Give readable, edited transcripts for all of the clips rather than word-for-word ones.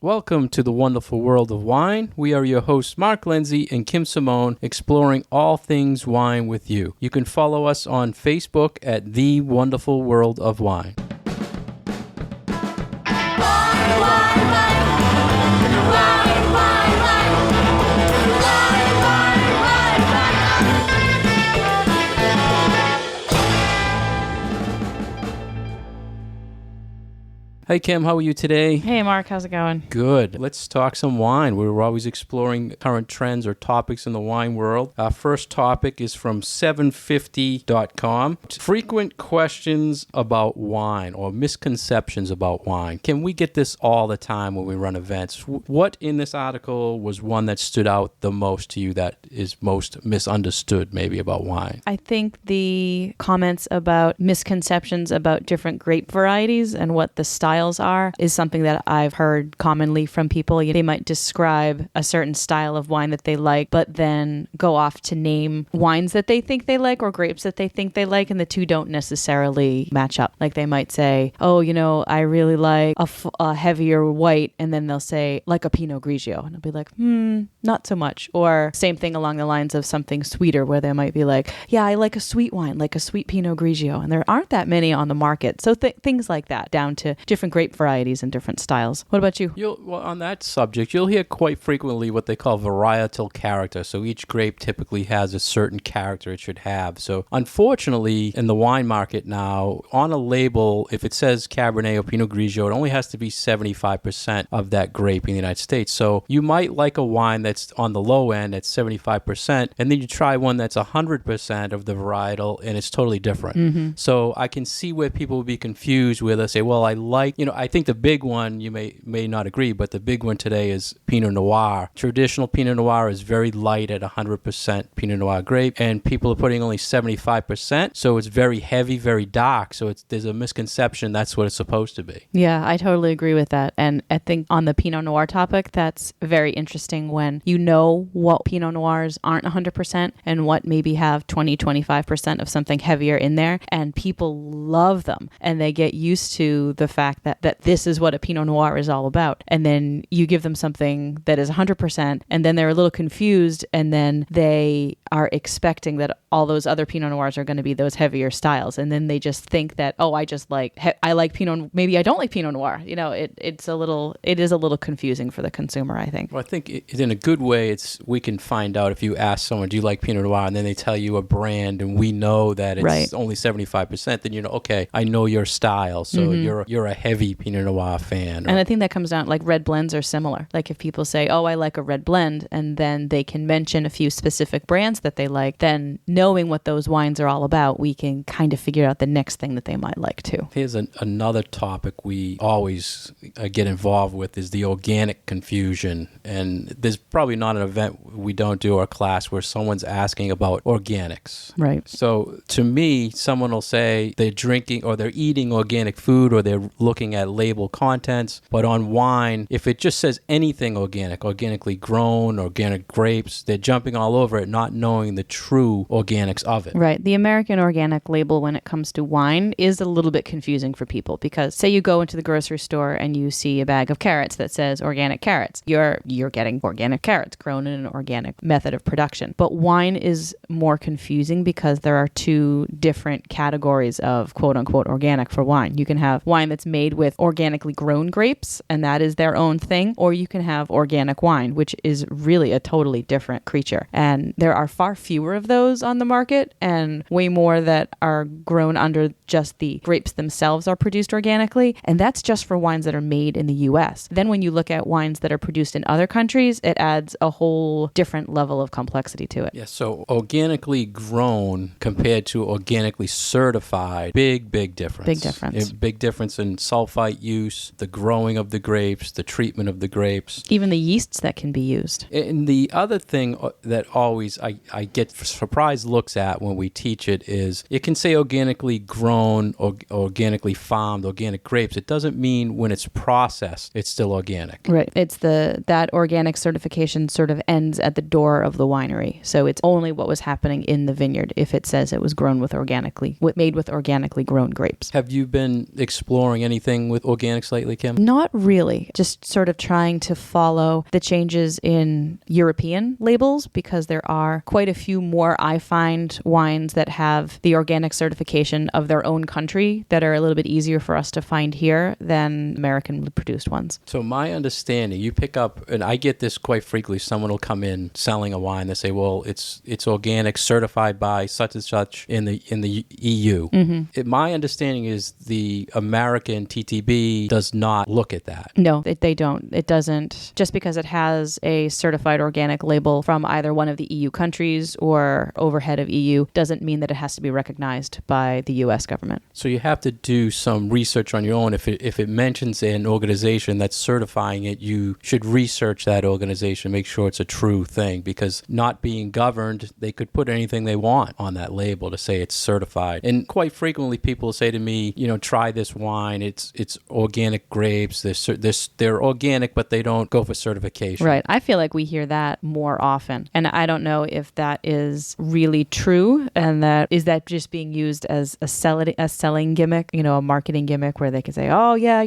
Welcome to the wonderful world of wine. We are your hosts, Mark Lindsay and Kim Simone, exploring all things wine with you. You can follow us on Facebook at The Wonderful World of Wine. Hey, Kim, how are you today? Hey, Mark, how's it going? Good. Let's talk some wine. We're always exploring current trends or topics in the wine world. Our first topic is from 750.com. Frequent questions about wine or misconceptions about wine. Kim, we get this all the time when we run events. What in this article was one that stood out the most to you that is most misunderstood maybe about wine? I think the comments about misconceptions about different grape varieties and what the styles are is something that I've heard commonly from people. They might describe a certain style of wine that they like, but then go off to name wines that they think they like or grapes that they think they like, and the two don't necessarily match up. Like they might say, oh, I really like a heavier white, and then they'll say, like a Pinot Grigio. And I'll be like, not so much. Or same thing along the lines of something sweeter, where they might be like, yeah, I like a sweet wine, like a sweet Pinot Grigio. And there aren't that many on the market. So things like that, down to different grape varieties and different styles. What about you? Well, on that subject, you'll hear quite frequently what they call varietal character. So each grape typically has a certain character it should have. So unfortunately, in the wine market now, on a label, if it says Cabernet or Pinot Grigio, it only has to be 75% of that grape in the United States. So you might like a wine that's on the low end at 75%, and then you try one that's 100% of the varietal, and it's totally different. Mm-hmm. So I can see where people will be confused where they say, well, I think the big one, you may not agree, but the big one today is Pinot Noir. Traditional Pinot Noir is very light at 100% Pinot Noir grape, and people are putting only 75%, so it's very heavy, very dark. So there's a misconception that's what it's supposed to be. Yeah, I totally agree with that. And I think on the Pinot Noir topic, that's very interesting when you know what Pinot Noirs aren't 100% and what maybe have 20-25% of something heavier in there, and people love them, and they get used to the fact that this is what a Pinot Noir is all about. And then you give them something that is 100%, and then they're a little confused, and then they are expecting that all those other Pinot Noirs are going to be those heavier styles. And then they just think that, oh, I like Pinot, maybe I don't like Pinot Noir. It is a little confusing for the consumer, I think. Well, I think in a good way, we can find out if you ask someone, do you like Pinot Noir? And then they tell you a brand, and we know that it's only 75%, then okay, I know your style. So you're a heavy Pinot Noir fan. And I think that comes down, like red blends are similar. Like if people say, oh, I like a red blend, and then they can mention a few specific brands that they like, then knowing what those wines are all about, we can kind of figure out the next thing that they might like too. Here's another topic we always get involved with is the organic confusion. And there's probably not an event we don't do or a class where someone's asking about organics. Right. So to me, someone will say they're drinking or they're eating organic food or they're looking at label contents, but on wine, if it just says anything organic, organically grown, organic grapes, they're jumping all over it, not knowing the true organics of it. Right. The American organic label when it comes to wine is a little bit confusing for people because say you go into the grocery store and you see a bag of carrots that says organic carrots. You're getting organic carrots grown in an organic method of production. But wine is more confusing because there are two different categories of quote unquote organic for wine. You can have wine that's made with organically grown grapes, and that is their own thing, or you can have organic wine, which is really a totally different creature. And there are far fewer of those on the market and way more that are grown under just the grapes themselves are produced organically. And that's just for wines that are made in the US. Then when you look at wines that are produced in other countries, it adds a whole different level of complexity to it. Yeah, so organically grown compared to organically certified, big difference. Big difference. Big difference in sulfite use, the growing of the grapes, the treatment of the grapes. Even the yeasts that can be used. And the other thing that always I get surprised looks at when we teach it is it can say organically grown or organically farmed, organic grapes. It doesn't mean when it's processed, it's still organic. Right. It's that organic certification sort of ends at the door of the winery. So it's only what was happening in the vineyard if it says it was made with organically grown grapes. Have you been exploring anything anything with organics lately, Kim? Not really. Just sort of trying to follow the changes in European labels because there are quite a few more, I find, wines that have the organic certification of their own country that are a little bit easier for us to find here than American produced ones. So my understanding, you pick up, and I get this quite frequently, someone will come in selling a wine, they say, well, it's organic, certified by such and such in the EU. My understanding is the American TTB does not look at that. No, they don't. It doesn't. Just because it has a certified organic label from either one of the EU countries or overhead of EU doesn't mean that it has to be recognized by the US government. So you have to do some research on your own. If it mentions an organization that's certifying it, you should research that organization, make sure it's a true thing, because not being governed, they could put anything they want on that label to say it's certified. And quite frequently people say to me, try this wine. It's organic grapes. They're organic, but they don't go for certification. Right. I feel like we hear that more often. And I don't know if that is really true, and is that just being used as a selling gimmick, a marketing gimmick where they can say, oh yeah,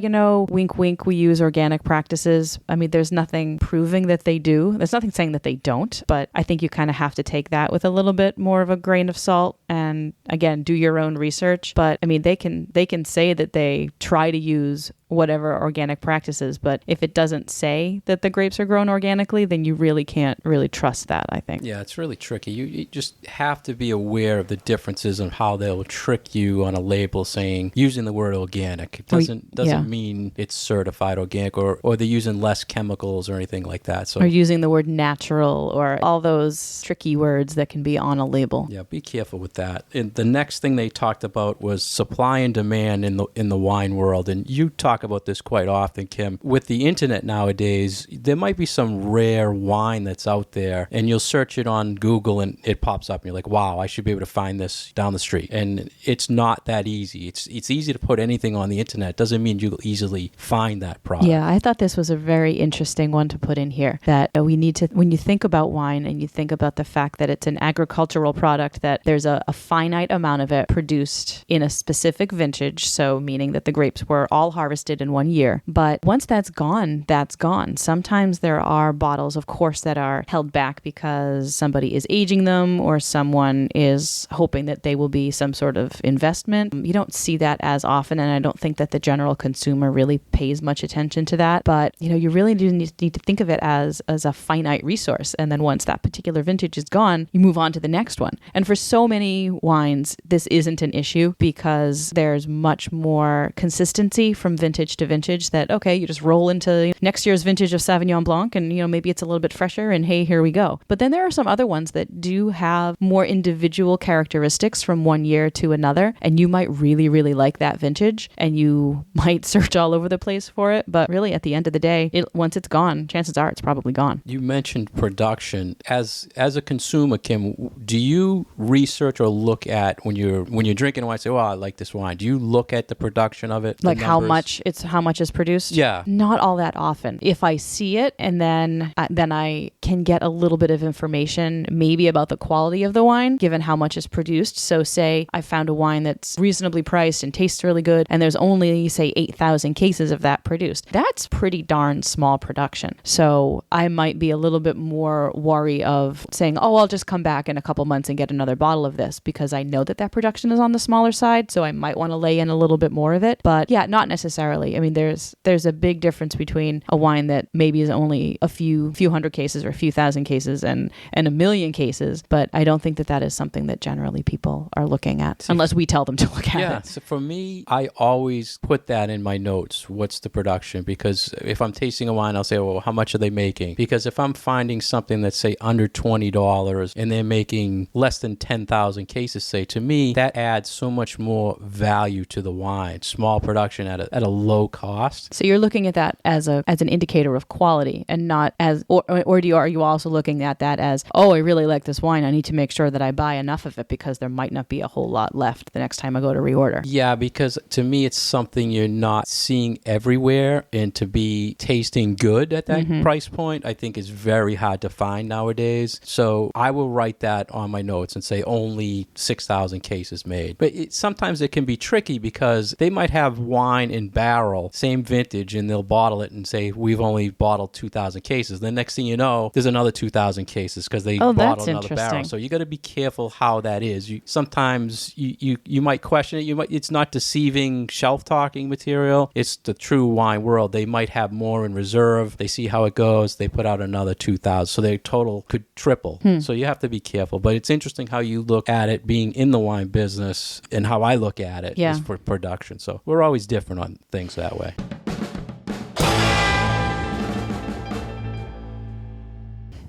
wink, wink, we use organic practices. I mean, there's nothing proving that they do. There's nothing saying that they don't, but I think you kind of have to take that with a little bit more of a grain of salt and, again, do your own research. But I mean, they can say that they try to use whatever organic practices, but if it doesn't say that the grapes are grown organically, then you really can't really trust that, I think. Yeah, it's really tricky. You just have to be aware of the differences and how they'll trick you on a label saying, using the word organic. It doesn't mean it's certified organic, or they're using less chemicals or anything like that. So, or using the word natural, or all those tricky words that can be on a label. Yeah, be careful with that. And the next thing they talked about was supply and demand in the wine world. And you talk about this quite often, Kim. With the internet nowadays, there might be some rare wine that's out there, and you'll search it on Google and it pops up and you're like, wow, I should be able to find this down the street. And it's not that easy. It's easy to put anything on the internet. It doesn't mean you'll easily find that product. Yeah, I thought this was a very interesting one to put in here, that we need to, when you think about wine and you think about the fact that it's an agricultural product, that there's a finite amount of it produced in a specific vintage, so meaning that the grapes were all harvested in 1 year. But once that's gone, that's gone. Sometimes there are bottles, of course, that are held back because somebody is aging them or someone is hoping that they will be some sort of investment. You don't see that as often, and I don't think that the general consumer really pays much attention to that. But, you really do need to think of it as a finite resource. And then once that particular vintage is gone, you move on to the next one. And for so many wines, this isn't an issue because there's much more consistency from vintage to vintage, that, okay, you just roll into next year's vintage of Sauvignon Blanc and, maybe it's a little bit fresher and hey, here we go. But then there are some other ones that do have more individual characteristics from 1 year to another. And you might really, really like that vintage and you might search all over the place for it. But really at the end of the day, once it's gone, chances are it's probably gone. You mentioned production. As a consumer, Kim, do you research or look at when you're drinking wine, say, oh, I like this wine. Do you look at the production of it? Like how much is produced? Yeah. Not all that often. If I see it and then I can get a little bit of information maybe about the quality of the wine given how much is produced. So say I found a wine that's reasonably priced and tastes really good and there's only, say, 8,000 cases of that produced. That's pretty darn small production. So I might be a little bit more wary of saying, oh, I'll just come back in a couple months and get another bottle of this because I know that production is on the smaller side. So I might want to lay in a little bit more of it. But yeah, not necessarily. I mean, there's a big difference between a wine that maybe is only a few hundred cases or a few thousand cases and a million cases. But I don't think that is something that generally people are looking at unless we tell them to look at it. Yeah. So for me, I always put that in my notes. What's the production? Because if I'm tasting a wine, I'll say, well, how much are they making? Because if I'm finding something that's, say, under $20 and they're making less than 10,000 cases, say, to me, that adds so much more value to the wine. Small production at a low cost. So you're looking at that as an indicator of quality and not as, or are you also looking at that as, oh, I really like this wine. I need to make sure that I buy enough of it because there might not be a whole lot left the next time I go to reorder. Yeah, because to me, it's something you're not seeing everywhere, and to be tasting good at that price point, I think is very hard to find nowadays. So I will write that on my notes and say only 6,000 cases made. But sometimes it can be tricky because they might have wine in barrels barrel, same vintage, and they'll bottle it and say, we've only bottled 2,000 cases. The next thing you know, there's another 2,000 cases because they bottled another barrel. So you got to be careful how that is. Sometimes you might question it. It's not deceiving shelf talking material. It's the true wine world. They might have more in reserve. They see how it goes. They put out another 2,000. So their total could triple. So you have to be careful. But it's interesting how you look at it being in the wine business and how I look at it is for production. So we're always different on things that way.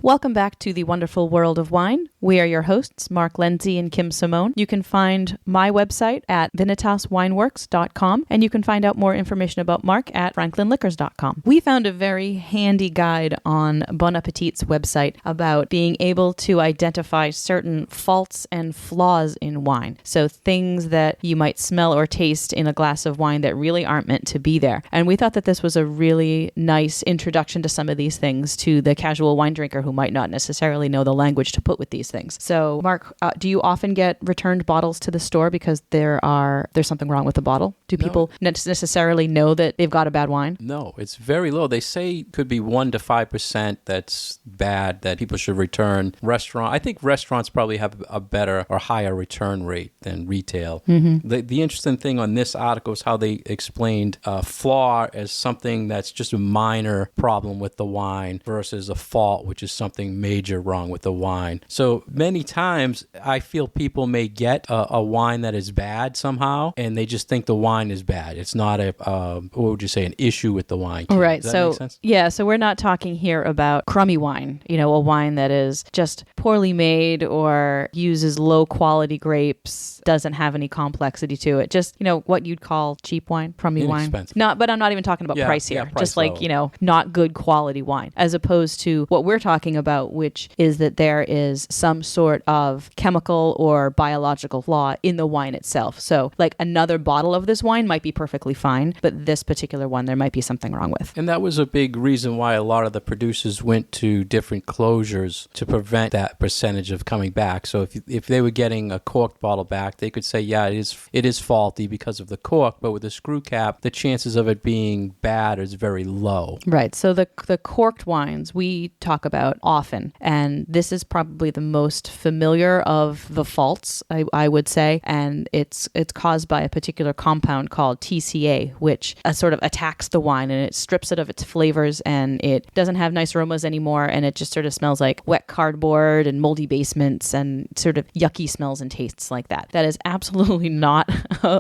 Welcome back to the wonderful world of wine. We are your hosts, Mark Lindsay and Kim Simone. You can find my website at vinitaswineworks.com, and you can find out more information about Mark at franklinliquors.com. We found a very handy guide on Bon Appetit's website about being able to identify certain faults and flaws in wine. So things that you might smell or taste in a glass of wine that really aren't meant to be there. And we thought that this was a really nice introduction to some of these things to the casual wine drinker who might not necessarily know the language to put with these things. So, Mark, do you often get returned bottles to the store because there's something wrong with the bottle? Do people necessarily know that they've got a bad wine? No, it's very low. They say it could be 1% to 5% that's bad that people should return. I think restaurants probably have a better or higher return rate than retail. Mm-hmm. The interesting thing on this article is how they explained flaw as something that's just a minor problem with the wine versus a fault, which is something major wrong with the wine. So many times I feel people may get a wine that is bad somehow, and they just think the wine is bad. It's not what would you say, an issue with the wine. Right. Does that make sense? Yeah, so we're not talking here about crummy wine, a wine that is just poorly made or uses low quality grapes, doesn't have any complexity to it. Just, what you'd call cheap wine, crummy wine. But I'm not even talking about price here. Price just like, not good quality wine, as opposed to what we're talking about, which is that there is some sort of chemical or biological flaw in the wine itself. So like another bottle of this wine might be perfectly fine, but this particular one, there might be something wrong with. And that was a big reason why a lot of the producers went to different closures to prevent that percentage of coming back. So if they were getting a corked bottle back, they could say, yeah, it is faulty because of the cork, but with the screw cap, the chances of it being bad is very low. Right. So the corked wines we talk about often, and this is probably the most familiar of the faults, I would say, and it's caused by a particular compound called TCA, which sort of attacks the wine and it strips it of its flavors, and it doesn't have nice aromas anymore, and it just sort of smells like wet cardboard and moldy basements and sort of yucky smells and tastes like that. That is absolutely not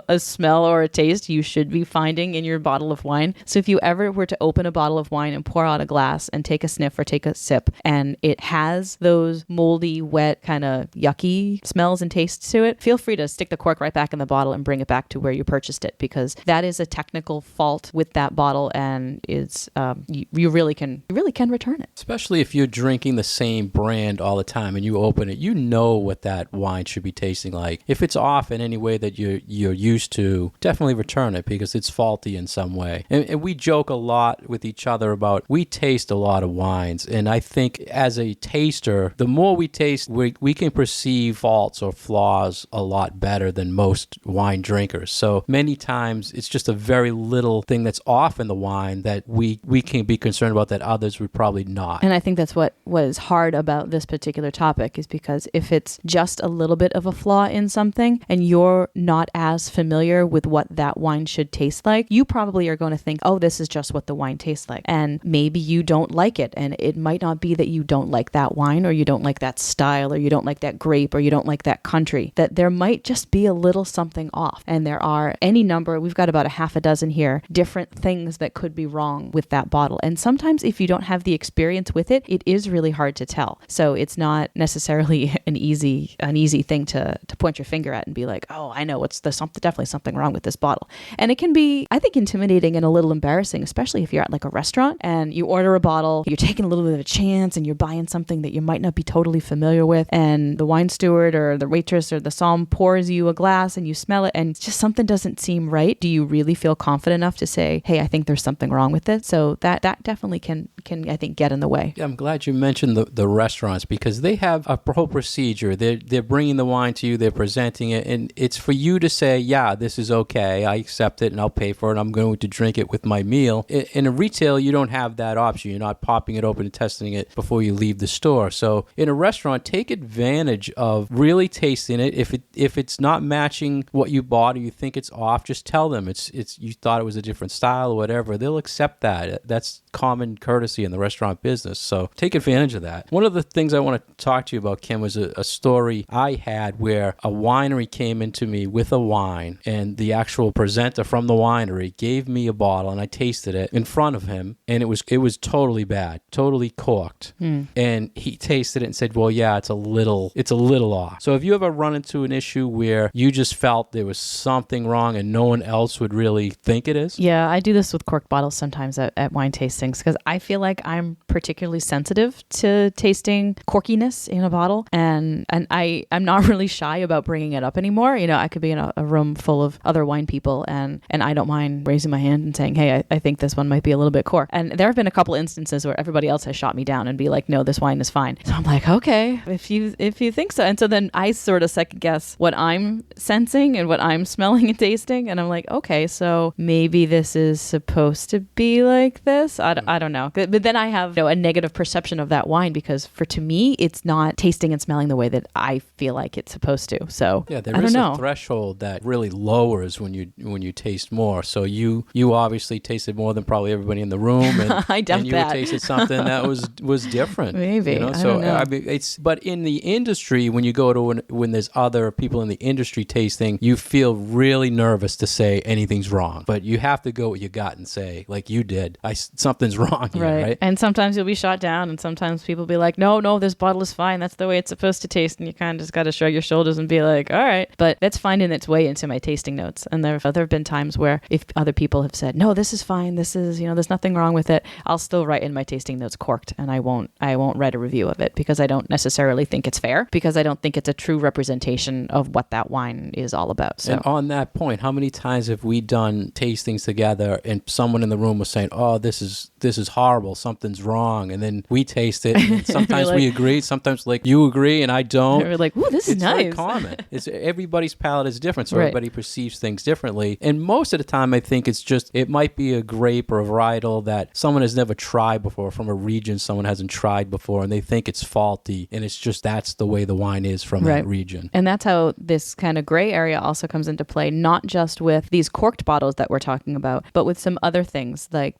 a smell or a taste you should be finding in your bottle of wine. So if you ever were to open a bottle of wine and pour out a glass and take a sniff or take a sip, and it has those moldy, wet, kind of yucky smells and tastes to it, feel free to stick the cork right back in the bottle and bring it back to where you purchased it, because that is a technical fault with that bottle, and is you really can return it. Especially if you're drinking the same brand all the time and you open it, you know what that wine should be tasting like. If it's off in any way that you're used to, definitely return it because it's faulty in some way. And we joke a lot with each other about, we taste a lot of wines, and I think as a taster, the more we taste, we can perceive faults or flaws a lot better than most wine drinkers. So many times it's just a very little thing that's off in the wine that we can be concerned about that others would probably not. And I think that's what is hard about this particular topic, is because if it's just a little bit of a flaw in something and you're not as familiar with what that wine should taste like, you probably are going to think, oh, this is just what the wine tastes like. And maybe you don't like it. And it might not be that you don't like that wine, or you don't like that style, or you don't like that grape, or you don't like that country. That there might just be a little something off. And there are any number, we've got about a half a dozen here, different things that could be wrong with that bottle. And sometimes if you don't have the experience with it, it is really hard to tell. So it's not necessarily an easy thing to point your finger at and be like, oh, I know there's definitely something wrong with this bottle. And it can be, I think, intimidating and a little embarrassing, especially if you're at like a restaurant and you order a bottle, you're taking a little bit of a chance and you're buying something that you might not be totally familiar familiar with, and the wine steward or the waitress or the somm pours you a glass and you smell it and just something doesn't seem right, do you really feel confident enough to say, hey, I think there's something wrong with it? So that definitely can I think get in the way. Yeah, I'm glad you mentioned the restaurants, because they have a whole procedure. They're bringing the wine to you, they're presenting it, and it's for you to say, yeah, this is okay, I accept it and I'll pay for it, I'm going to drink it with my meal. In a retail, you don't have that option. You're not popping it open and testing it before you leave the store. So in a restaurant, take advantage of really tasting it. If it's not matching what you bought or you think it's off, just tell them it's you thought it was a different style or whatever. They'll accept that. That's common courtesy in the restaurant business. So take advantage of that. One of the things I want to talk to you about, Kim, was a story I had where a winery came into me with a wine, and the actual presenter from the winery gave me a bottle, and I tasted it in front of him, and it was totally bad, totally corked. And he tasted it and said, well, yeah, it's a little off. So have you ever run into an issue where you just felt there was something wrong and no one else would really think it is? Yeah, I do this with cork bottles sometimes at wine tastings, because I feel like I'm particularly sensitive to tasting corkiness in a bottle, and I'm not really shy about bringing it up anymore. You know, I could be in a room full of other wine people, and I don't mind raising my hand and saying, hey, I think this one might be a little bit cork. And there have been a couple instances where everybody else has shot me down and be like, no, this wine is fine. So I'm like, okay, if you think so. And so then I sort of second guess what I'm sensing and what I'm smelling and tasting, and I'm like, okay, so maybe this is supposed to be like this. I don't know. But then I have a negative perception of that wine, because to me, it's not tasting and smelling the way that I feel like it's supposed to. So yeah, there is a threshold that really lowers when you taste more. So you obviously tasted more than probably everybody in the room, and I doubt and you that. tasted something that was different. Maybe. I don't know. I mean, but in the industry, when you go to when there's other people in the industry tasting, you feel really nervous to say anything's wrong. But you have to go with your gut and say, like you did, something's wrong here, right? And sometimes you'll be shot down, and sometimes people be like, no, this bottle is fine. That's the way it's supposed to taste. And you kind of just got to shrug your shoulders and be like, all right. But that's finding its way into my tasting notes. And there have been times where if other people have said, no, this is fine, this is, there's nothing wrong with it, I'll still write in my tasting notes corked, and I won't write a review of it, because I don't necessarily think it's fair, because I don't think it's a true representation of what that wine is all about. So. And on that point, how many times have we done tastings together and someone in the room was saying, oh, this is horrible, something's wrong, and then we taste it, and sometimes we agree, sometimes like you agree and I don't. We're like, ooh, this is nice. It's very common. Everybody's palate is different, so right. Everybody perceives things differently. And most of the time, I think it might be a grape or a varietal that someone has never tried before, from a region someone hasn't tried before, and they think it's faulty, and it's just that's the way the wine is from that region. And that's how this kind of gray area also comes into play, not just with these corked bottles that we're talking about, but with some other things. Like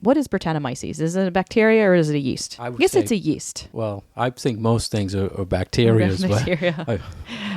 what is Brettanomyces? Is it a bacteria or is it a yeast? I guess it's a yeast. Well, I think most things are bacteria. But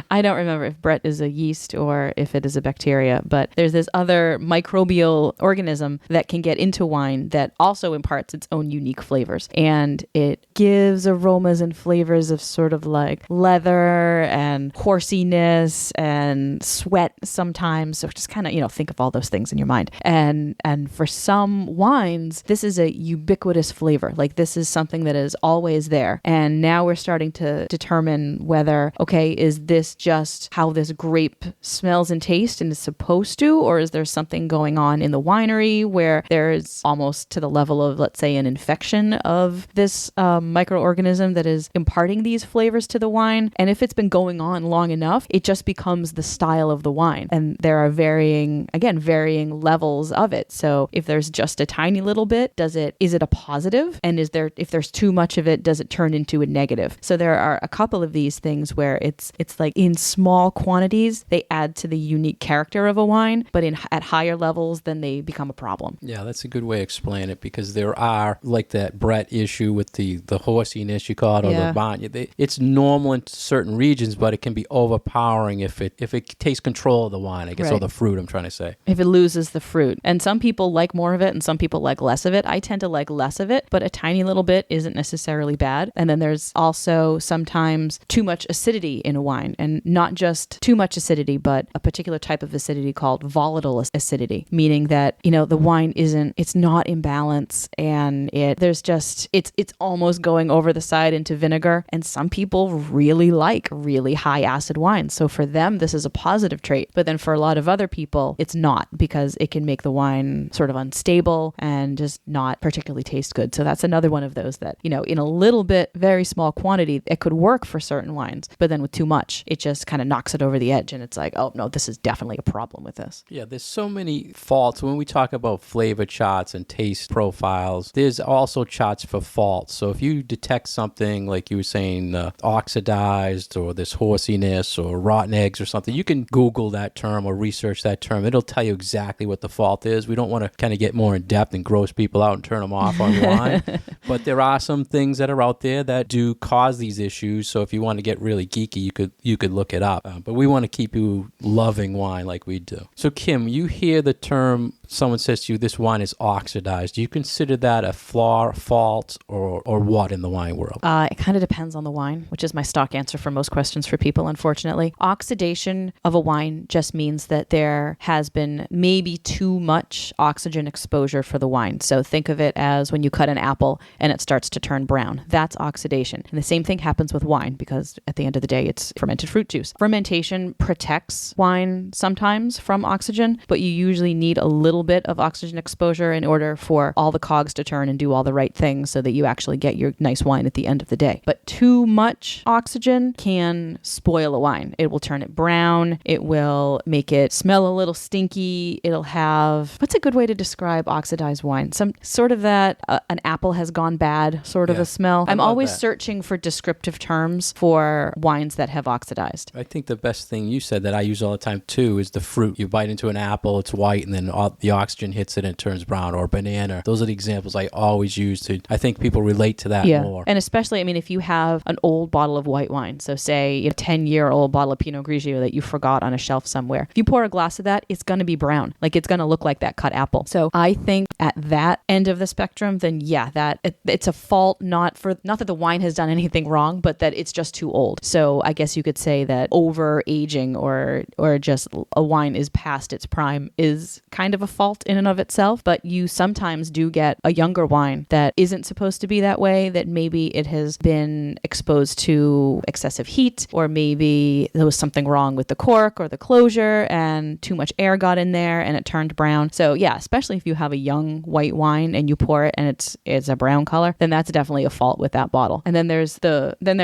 I don't remember if Brett is a yeast or if it is a bacteria, but there's this other microbial organism that can get into wine that also imparts its own unique flavors. And it gives aromas and flavors of sort of like leather and horsiness and sweat sometimes. So just kind of, think of all those things in your mind. And for some wines, this is a ubiquitous flavor. Like this is something that is always there. And now we're starting to determine whether, okay, is this just how this grape smells and tastes and is supposed to, or is there something going on in the winery where there's almost to the level of, let's say, an infection of this microorganism that is imparting these flavors to the wine? And if it's been going on long enough, it just becomes the style of the wine. And there are varying levels of it. So if there's just a tiny little bit, is it a positive? And if there's too much of it, does it turn into a negative? So there are a couple of these things where it's like in small quantities, they add to the unique character of a wine, but at higher levels, then they become a problem. Yeah, that's a good way to explain it, because there are, like that Brett issue with the horsiness you call it, or the bond. It's normal in certain regions, but it can be overpowering if it takes control of the wine, I guess, or the fruit, I'm trying to say. If it loses the fruit. And some people like more of it and some people like less of it. I tend to like less of it, but a tiny little bit isn't necessarily bad. And then there's also sometimes too much acidity in a wine. And not just too much acidity, but a particular type of acidity called volatile acidity, meaning that, the wine it's not in balance, and it's almost going over the side into vinegar. And some people really like really high acid wines. So for them, this is a positive trait. But then for a lot of other people, it's not, because it can make the wine sort of unstable and just not particularly taste good. So that's another one of those that, in a little bit, very small quantity, it could work for certain wines. But then with too much, it just kind of knocks it over the edge. And it's like, oh no, this is definitely a problem with this. Yeah, there's so many faults. When we talk about flavor charts and taste profiles, there's also charts for faults. So if you detect something like you were saying, oxidized, or this horsiness, or rotten eggs or something, you can Google that term or research that term. It'll tell you exactly what the fault is. We don't want to kind of get more in depth and gross people out and turn them off on wine. But there are some things that are out there that do cause these issues. So if you want to get really geeky, you could look it up. But we want to keep you loving wine like we do. So Kim, you hear the term, someone says to you, this wine is oxidized. Do you consider that a flaw, fault, or what in the wine world? It kind of depends on the wine, which is my stock answer for most questions for people, unfortunately. Oxidation of a wine just means that there has been maybe too much oxygen exposure for the wine. So think of it as when you cut an apple and it starts to turn brown. That's oxidation. And the same thing happens with wine, because at the end of the day, it's fermented fruit juice. Fermentation protects wine sometimes from oxygen, but you usually need a little bit of oxygen exposure in order for all the cogs to turn and do all the right things so that you actually get your nice wine at the end of the day. But too much oxygen can spoil a wine. It will turn it brown. It will make it smell a little stinky. It'll have, what's a good way to describe oxidized wine? Some sort of that an apple has gone bad sort of a smell. I'm always searching for descriptive terms for wines that have oxidized. I think the best thing you said that I use all the time too is the fruit. You bite into an apple, it's white, and then the oxygen hits it and it turns brown, or banana. Those are the examples I always use I think people relate to that more. And especially, if you have an old bottle of white wine, so say a 10-year-old bottle of Pinot Grigio that you forgot on a shelf somewhere, if you pour a glass of that, it's going to be brown. Like, it's going to look like that cut apple. So I think at that end of the spectrum, then it's a fault, not that the wine has done anything wrong, but that it's just too old. So I guess you could say that over aging or just a wine is past its prime is kind of a fault in and of itself. But you sometimes do get a younger wine that isn't supposed to be that way, that maybe it has been exposed to excessive heat, or maybe there was something wrong with the cork or the closure and too much air got in there and it turned brown. So yeah, especially if you have a young white wine and you pour it and it's a brown color, then that's definitely a fault with that bottle. And then there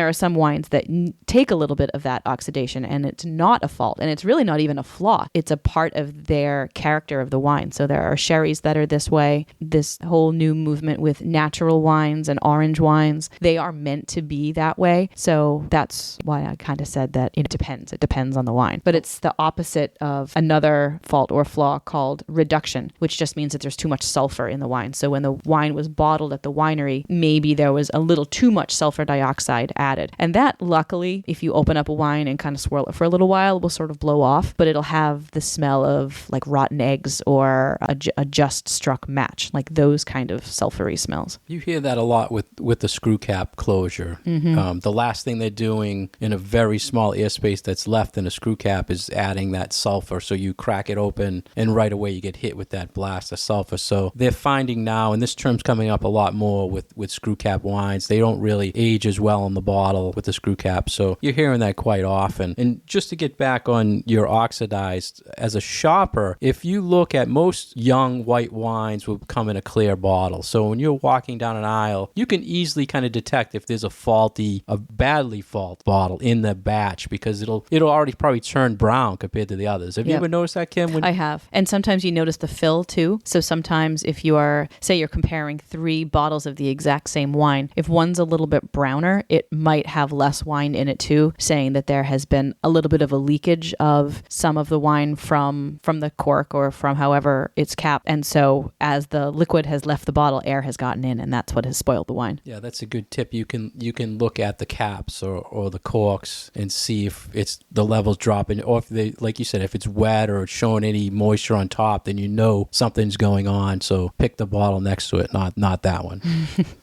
are some wines that take a little bit of that oxidation and it's not a fault, and it's really not even a flaw. It's a part of their character of the wine. So there are sherries that are this way. This whole new movement with natural wines and orange wines, they are meant to be that way. So that's why I kind of said that it depends. It depends on the wine. But it's the opposite of another fault or flaw called reduction, which just means that there's too much sulfur in the wine. So when the wine was bottled at the winery, maybe there was a little too much sulfur dioxide added. And that, luckily, if you open up a wine and kind of swirl it for a little while, will sort of blow off, but it'll have the smell of like rotten eggs or a just struck match, like those kind of sulfury smells. You hear that a lot with the screw cap closure. Mm-hmm. The last thing they're doing in a very small airspace that's left in a screw cap is adding that sulfur. So you crack it open and right away you get hit with that blast of sulfur. So they're finding now, and this term's coming up a lot more with screw cap wines, they don't really age as well in the bottle with the screw cap. So you're hearing that quite often. And just to get back on your oxidized, as a shopper, if you look at most young white wines will come in a clear bottle. So when you're walking down an aisle, you can easily kind of detect if there's a badly fault bottle in the batch, because it'll already probably turn brown compared to the others. Have you ever noticed that, Kim? I have. And sometimes you notice the fill too. So sometimes if you are, say you're comparing 3 bottles of the exact same wine, if one's a little bit browner, it might have less wine in it too, saying that there has been a little bit of a leakage of some of the wine from the cork or from however over its cap. And so as the liquid has left the bottle, air has gotten in, and that's what has spoiled the wine. Yeah, that's a good tip. You can look at the caps or the corks and see if it's the levels dropping, or if they, like you said, if it's wet or it's showing any moisture on top, then you know something's going on. So pick the bottle next to it, not that one.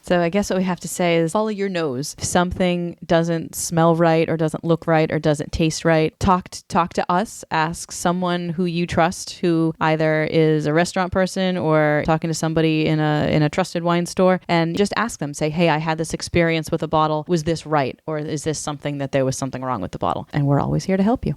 So I guess what we have to say is follow your nose. If something doesn't smell right or doesn't look right or doesn't taste right, talk to us. Ask someone who you trust, who either is a restaurant person or talking to somebody in a trusted wine store, and just ask them. Say, hey, I had this experience with a bottle. Was this right? Or is this something that there was something wrong with the bottle? And we're always here to help you.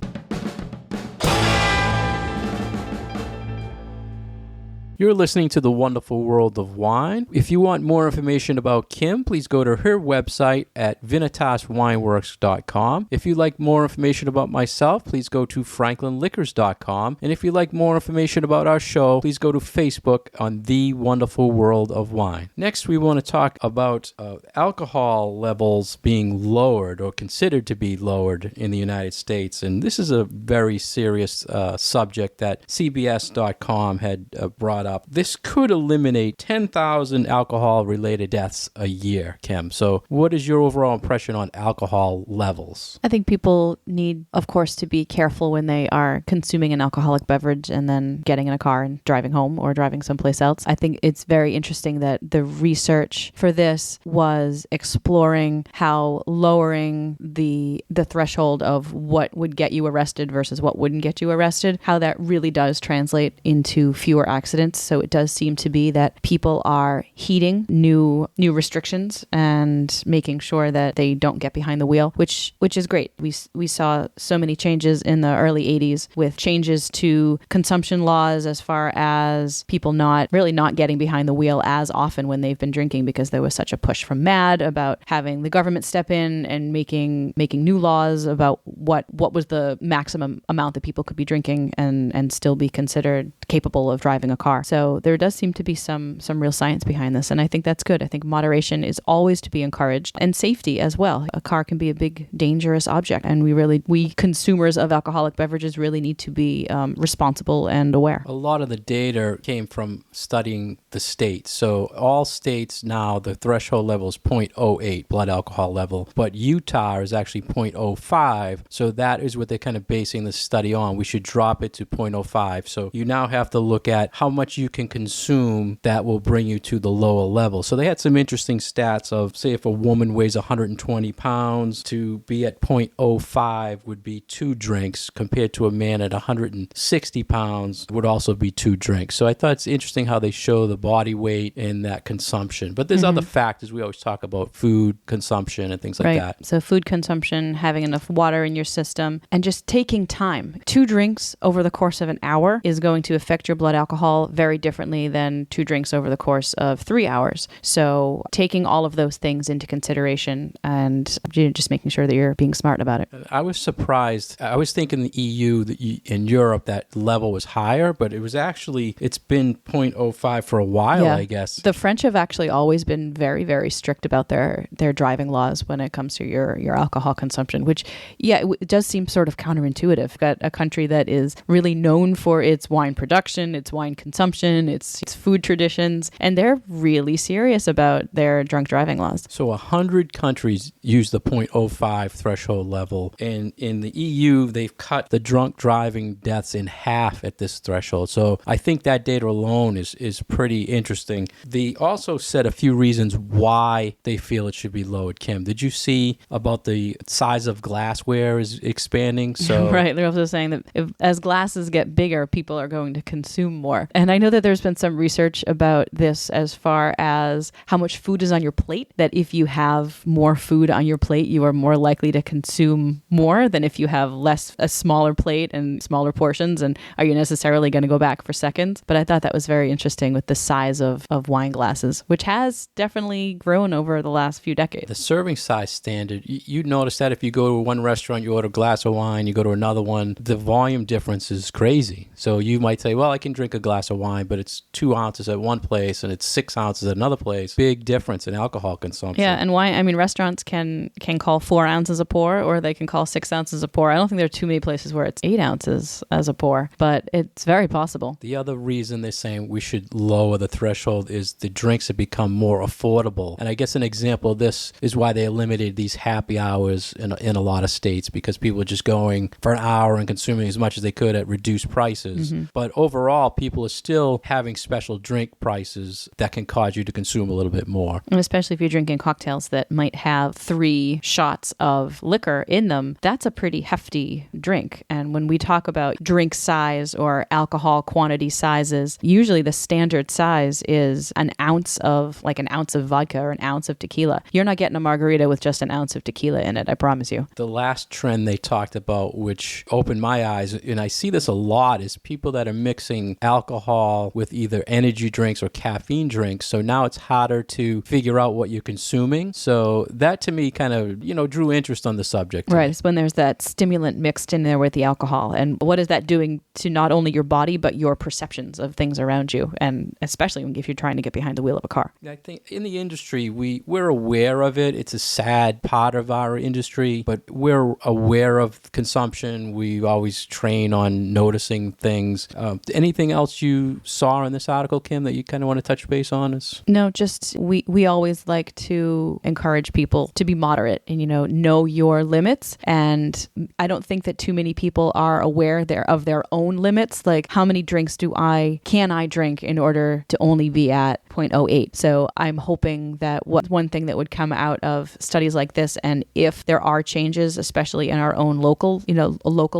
You're listening to The Wonderful World of Wine. If you want more information about Kim, please go to her website at vinitaswineworks.com. If you'd like more information about myself, please go to franklinliquors.com. And if you'd like more information about our show, please go to Facebook on The Wonderful World of Wine. Next, we want to talk about alcohol levels being lowered or considered to be lowered in the United States. And this is a very serious subject that CBS.com had brought up. This could eliminate 10,000 alcohol-related deaths a year, Kim. So what is your overall impression on alcohol levels? I think people need, of course, to be careful when they are consuming an alcoholic beverage and then getting in a car and driving home or driving someplace else. I think it's very interesting that the research for this was exploring how lowering the threshold of what would get you arrested versus what wouldn't get you arrested, how that really does translate into fewer accidents. So it does seem to be that people are heeding new restrictions and making sure that they don't get behind the wheel, which is great. We saw so many changes in the early 80s with changes to consumption laws as far as people not getting behind the wheel as often when they've been drinking, because there was such a push from MAD about having the government step in and making new laws about what was the maximum amount that people could be drinking and still be considered capable of driving a car. So there does seem to be some real science behind this, and I think that's good. I think moderation is always to be encouraged, and safety as well. A car can be a big, dangerous object, and we consumers of alcoholic beverages really need to be responsible and aware. A lot of the data came from studying the states. So all states now, the threshold level is 0.08 blood alcohol level, but Utah is actually 0.05. So that is what they're kind of basing the study on. We should drop it to 0.05. So you now have to look at how much you can consume that will bring you to the lower level. So they had some interesting stats of, say, if a woman weighs 120 pounds, to be at 0.05 would be 2 drinks, compared to a man at 160 pounds would also be 2 drinks. So I thought it's interesting how they show the body weight and that consumption. But there's other factors. We always talk about food consumption and things like that. So food consumption, having enough water in your system, and just taking time. 2 drinks over the course of an hour is going to affect your blood alcohol very differently than 2 drinks over the course of 3 hours. So taking all of those things into consideration and just making sure that you're being smart about it. I was surprised. I was thinking the EU, in Europe, that level was higher, but it's been 0.05 for a while, I guess. The French have actually always been very, very strict about their driving laws when it comes to your alcohol consumption, which, it does seem sort of counterintuitive. Got a country that is really known for its wine production, its wine consumption, its food traditions, and they're really serious about their drunk driving laws. So 100 countries use the 0.05 threshold level, and in the EU, they've cut the drunk driving deaths in half at this threshold. So I think that data alone is pretty interesting. They also said a few reasons why they feel it should be lowered. Kim, did you see about the size of glassware is expanding? So right, they're also saying that as glasses get bigger, people are going to consume more. And I know that there's been some research about this as far as how much food is on your plate, that if you have more food on your plate, you are more likely to consume more than if you have a smaller plate and smaller portions. And are you necessarily going to go back for seconds? But I thought that was very interesting with the size of wine glasses, which has definitely grown over the last few decades. The serving size standard, you notice that if you go to one restaurant, you order a glass of wine, you go to another one, the volume difference is crazy. So you might say, well, I can drink a glass of wine wine, but it's 2 ounces at one place and it's 6 ounces at another place. Big difference in alcohol consumption. Yeah, and wine, I mean, restaurants can call 4 ounces a pour, or they can call 6 ounces a pour. I don't think there are too many places where it's 8 ounces as a pour, but it's very possible. The other reason they're saying we should lower the threshold is the drinks have become more affordable. And I guess an example of this is why they eliminated these happy hours in a lot of states, because people are just going for an hour and consuming as much as they could at reduced prices. But overall, people are still having special drink prices that can cause you to consume a little bit more. And especially if you're drinking cocktails that might have 3 shots of liquor in them, that's a pretty hefty drink. And when we talk about drink size or alcohol quantity sizes, usually the standard size is an ounce of vodka or an ounce of tequila. You're not getting a margarita with just an ounce of tequila in it, I promise you. The last trend they talked about, which opened my eyes, and I see this a lot, is people that are mixing alcohol with either energy drinks or caffeine drinks. So now it's harder to figure out what you're consuming. So that to me kind of, drew interest on the subject. Right. It's when there's that stimulant mixed in there with the alcohol. And what is that doing to not only your body, but your perceptions of things around you? And especially if you're trying to get behind the wheel of a car. I think in the industry, we're aware of it. It's a sad part of our industry, but we're aware of consumption. We always train on noticing things. Anything else you saw in this article, Kim, that you kind of want to touch base on? No, just we always like to encourage people to be moderate and, know your limits. And I don't think that too many people are aware of their own limits. Like, how many drinks can I drink in order to only be at 0.08? So I'm hoping that one thing that would come out of studies like this, and if there are changes, especially in our own local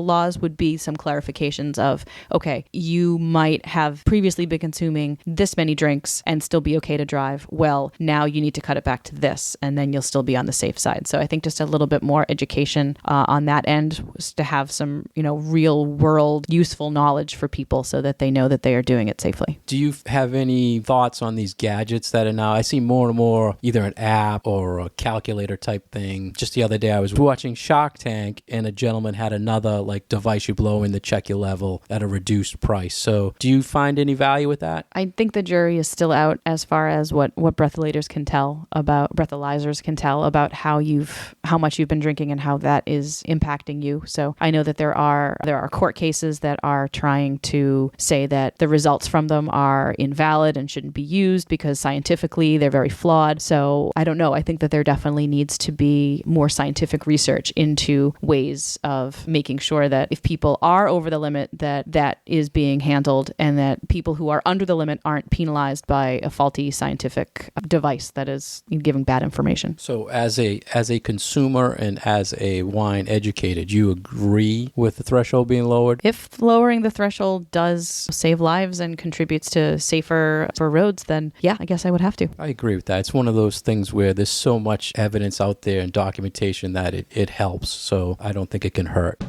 laws, would be some clarifications of, okay, you might have previously been consuming this many drinks and still be okay to drive. Well, now you need to cut it back to this, and then you'll still be on the safe side. So I think just a little bit more education on that end was to have some, real world useful knowledge for people so that they know that they are doing it safely. Do you have any thoughts on these gadgets that are now, I see more and more either an app or a calculator type thing. Just the other day I was watching Shark Tank and a gentleman had another device you blow in to check your level at a reduced price. So do you find any value with that? I think the jury is still out as far as what breathalyzers can tell about how much you've been drinking and how that is impacting you. So I know that there are court cases that are trying to say that the results from them are invalid and shouldn't be used because scientifically they're very flawed. So I don't know. I think that there definitely needs to be more scientific research into ways of making sure that if people are over the limit, that is being handled, and that people who are under the limit aren't penalized by a faulty scientific device that is giving bad information. So as a consumer and as a wine educator, do you agree with the threshold being lowered? If lowering the threshold does save lives and contributes to safer roads, then yeah, I guess I would have to. I agree with that. It's one of those things where there's so much evidence out there and documentation that it helps. So I don't think it can hurt.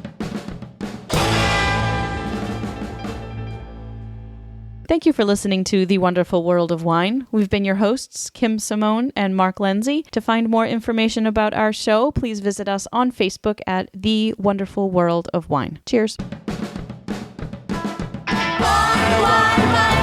Thank you for listening to The Wonderful World of Wine. We've been your hosts, Kim Simone and Mark Lindsay. To find more information about our show, please visit us on Facebook at The Wonderful World of Wine. Cheers. Wine, wine, wine.